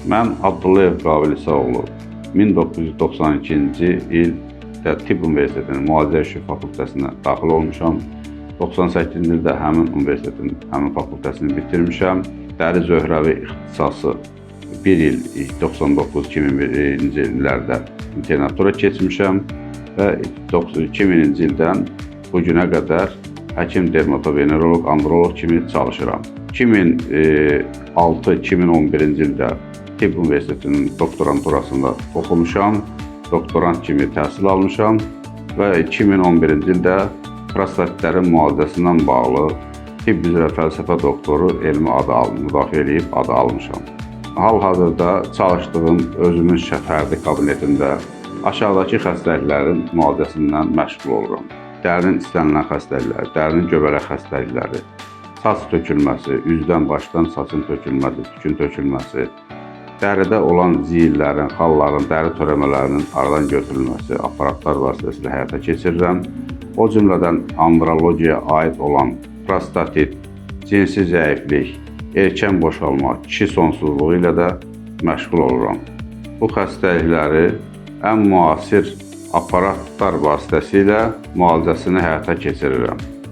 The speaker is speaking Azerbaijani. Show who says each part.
Speaker 1: Mən Abdullayev Qabil İsaoğlu 1992-ci ildə Tibb Universitetinin Müalicə İşi fakültəsinə daxil olmuşam. 98-ci ildə həmin universitetin həmin fakültəsini bitirmişəm. Dəri Zöhrəvi ixtisası 1 il 99-2001-ci illərdə internatura keçmişəm və 2000-ci ildən bu günə qədər həkim, dermatovenerolog, androloq kimi çalışıram. 2006-2011-ci ildə Tibb Universitetinin doktoranturasında oxumuşam, doktorant kimi təhsil almışam və 2011-ci ildə prostatitlərin müalicəsindən bağlı tibb üzrə fəlsəfə doktoru elmi adı müdafiə edib adı almışam. Hal-hazırda çalışdığım özümün fərdi kabinetində aşağıdakı xəstəliklərin müalicəsindən məşğul oluram. Dərinin istənilən xəstəlikləri, dərinin göbələk xəstəlikləri, saç tökülməsi, üzdən başdan saçın tökülməsi, tükün tökülməsi, dəridə olan ziyillərin, xalların, dəri törəmələrinin aradan götürülməsi aparatlar vasitəsilə həyata keçirirəm. O cümlədən andrologiyaya aid olan prostatit, cinsi zəiflik, erkən boşalma, kişi sonsuzluğu ilə də məşğul oluram. Bu xəstəlikləri ən müasir aparatlar vasitəsilə müalicəsini həyata keçirirəm.